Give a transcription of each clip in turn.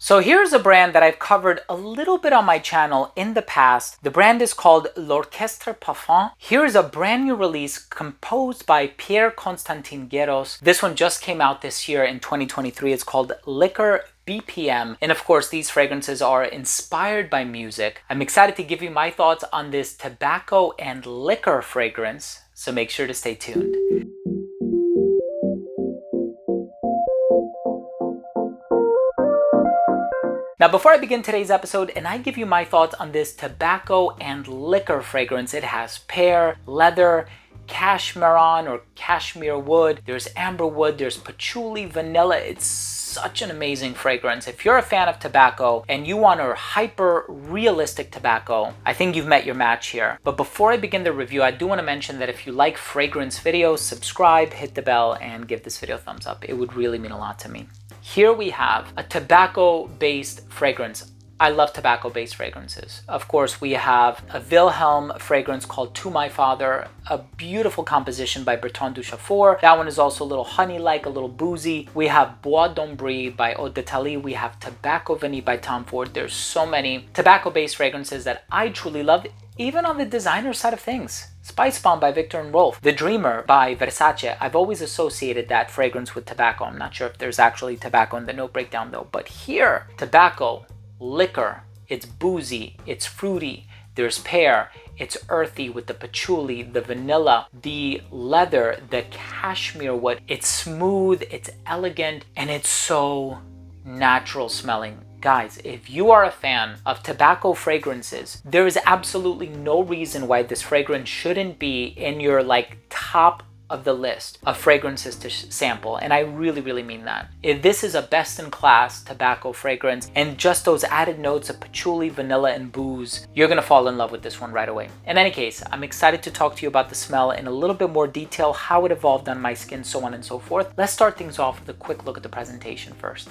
So here's a brand that I've covered a little bit on my channel in the past. The brand is called L'Orchestre Parfum. Here is a brand new release composed by Pierre-Constantin Guéros. This one just came out this year in 2023. It's called Liqueur BPM. And of course, these fragrances are inspired by music. I'm excited to give you my thoughts on this tobacco and liquor fragrance, so make sure to stay tuned. Now, before I begin today's episode and I give you my thoughts on this tobacco and liquor fragrance, it has pear, leather, cashmeron or cashmere wood, there's amber wood, there's patchouli, vanilla. It's such an amazing fragrance. If you're a fan of tobacco and you want a hyper realistic tobacco, I think you've met your match here. But before I begin the review, I do want to mention that if you like fragrance videos, subscribe, hit the bell, and give this video a thumbs up. It would really mean a lot to me. Here we have a tobacco-based fragrance. I love tobacco-based fragrances. Of course, we have a Wilhelm fragrance called To My Father, a beautiful composition by Bertrand Duchaufour. That one is also a little honey-like, a little boozy. We have Bois d'Ombry by Eau de Thalie. We have Tobacco Vanille by Tom Ford. There's so many tobacco-based fragrances that I truly love, even on the designer side of things. Spice Bomb by Viktor and Rolf. The Dreamer by Versace. I've always associated that fragrance with tobacco. I'm not sure if there's actually tobacco in the note breakdown though. But here, tobacco, liquor, it's boozy, it's fruity, there's pear, it's earthy with the patchouli, the vanilla, the leather, the cashmere wood. It's smooth, it's elegant, and it's so natural smelling. Guys, if you are a fan of tobacco fragrances, there is absolutely no reason why this fragrance shouldn't be in your top of the list of fragrances to sample. And I really mean that. If this is a best-in-class tobacco fragrance and just those added notes of patchouli, vanilla, and booze, you're gonna fall in love with this one right away. In any case, I'm excited to talk to you about the smell in a little bit more detail, how it evolved on my skin, so on and so forth. Let's start things off with a quick look at the presentation first.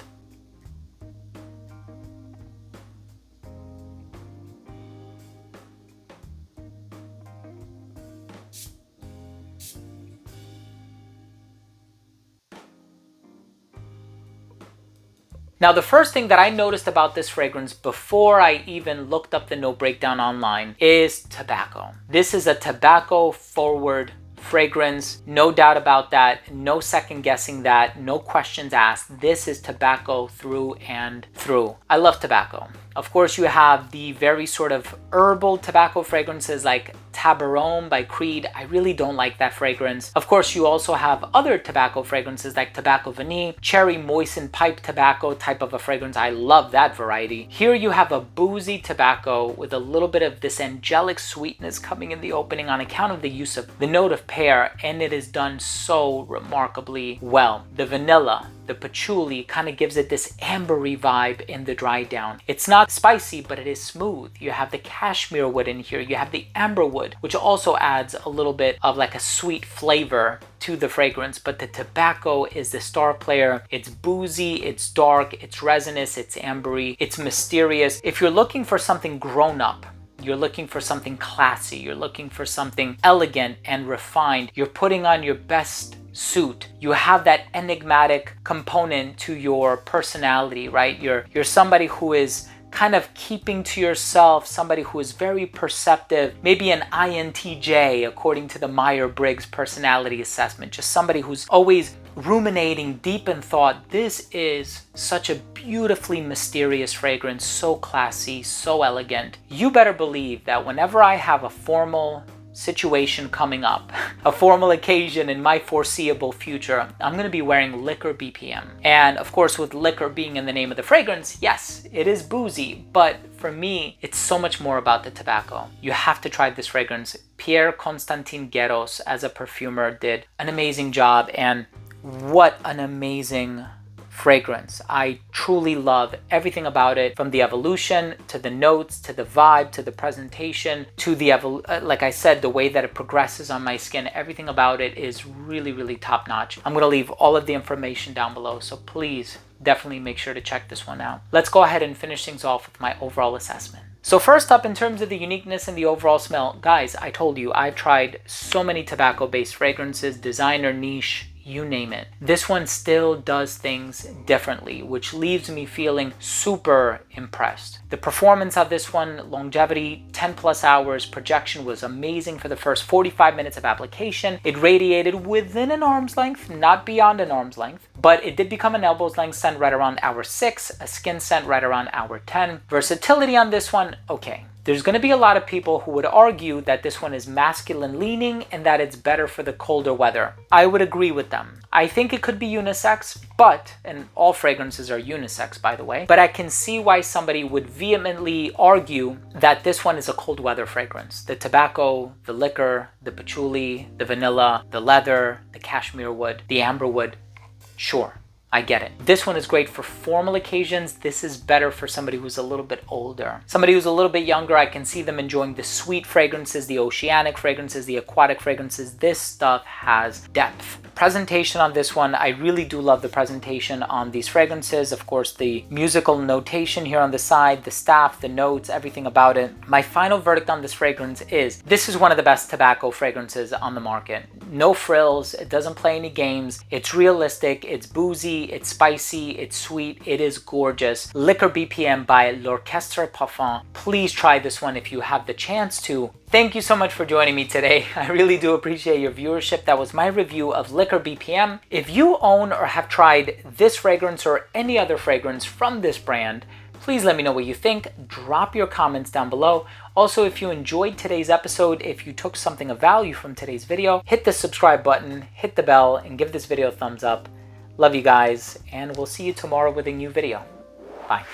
Now, the first thing that I noticed about this fragrance before I even looked up the note breakdown online is tobacco. This is a tobacco forward fragrance, no doubt about that, no second guessing that, no questions asked. This is tobacco through and through. I love tobacco. Of course, you have the very sort of herbal tobacco fragrances like Tabaron by Creed. I really don't like that fragrance. Of course, you also have other tobacco fragrances like Tobacco Vanille, cherry moistened pipe tobacco type of a fragrance. I love that variety. Here you have a boozy tobacco with a little bit of this angelic sweetness coming in the opening on account of the use of the note of pear, and it is done so remarkably well. The vanilla, the patchouli kind of gives it this ambery vibe in the dry down. It's not spicy, but it is smooth. You have the cashmere wood in here. You have the amber wood, which also adds a little bit of like a sweet flavor to the fragrance. But the tobacco is the star player. It's boozy, it's dark, it's resinous, it's ambery, it's mysterious. If you're looking for something grown up, you're looking for something classy, you're looking for something elegant and refined, you're putting on your best suit, you have that enigmatic component to your personality, right? You're somebody who is kind of keeping to yourself, somebody who is very perceptive, maybe an INTJ according to the Myers-Briggs personality assessment, just somebody who's always ruminating deep in thought. This is such a beautifully mysterious fragrance, so classy, so elegant. You better believe that whenever I have a formal situation coming up, a formal occasion in my foreseeable future, I'm going to be wearing Liqueur BPM. And of course, with liquor being in the name of the fragrance, yes, it is boozy, but for me, it's so much more about the tobacco. You have to try this fragrance. Pierre-Constantin Guéros, as a perfumer, did an amazing job, and what an amazing fragrance. I truly love everything about it, from the evolution to the notes to the vibe to the presentation to the like I said, the way that it progresses on my skin. Everything about it is really top notch. I'm going to leave all of the information down below, so please definitely make sure to check this one out. Let's go ahead and finish things off with my overall assessment. So first up, in terms of the uniqueness and the overall smell, guys, I told you I've tried so many tobacco based fragrances, designer, niche, you name it. This one still does things differently, which leaves me feeling super impressed. The performance of this one, longevity, 10 plus hours, projection was amazing for the first 45 minutes of application. It radiated within an arm's length, not beyond an arm's length, but it did become an elbow's length scent right around hour 6, a skin scent right around hour 10. Versatility on this one, okay. There's going to be a lot of people who would argue that this one is masculine leaning and that it's better for the colder weather. I would agree with them. I think it could be unisex, and all fragrances are unisex by the way, but I can see why somebody would vehemently argue that this one is a cold weather fragrance. The tobacco, the liquor, the patchouli, the vanilla, the leather, the cashmere wood, the amber wood, sure. I get it. This one is great for formal occasions. This is better for somebody who's a little bit older. Somebody who's a little bit younger, I can see them enjoying the sweet fragrances, the oceanic fragrances, the aquatic fragrances. This stuff has depth. Presentation on this one, I really do love the presentation on these fragrances. Of course, the musical notation here on the side, the staff, the notes, everything about it. My final verdict on this fragrance is this is one of the best tobacco fragrances on the market. No frills, it doesn't play any games, it's realistic, it's boozy, it's spicy, it's sweet, it is gorgeous. Liqueur BPM by L'Orchestre Parfum. Please try this one if you have the chance to. Thank you so much for joining me today. I really do appreciate your viewership. That was my review of Liqueur BPM. If you own or have tried this fragrance or any other fragrance from this brand, please let me know what you think. Drop your comments down below. Also, if you enjoyed today's episode, if you took something of value from today's video, hit the subscribe button, hit the bell, and give this video a thumbs up. Love you guys, and we'll see you tomorrow with a new video. Bye.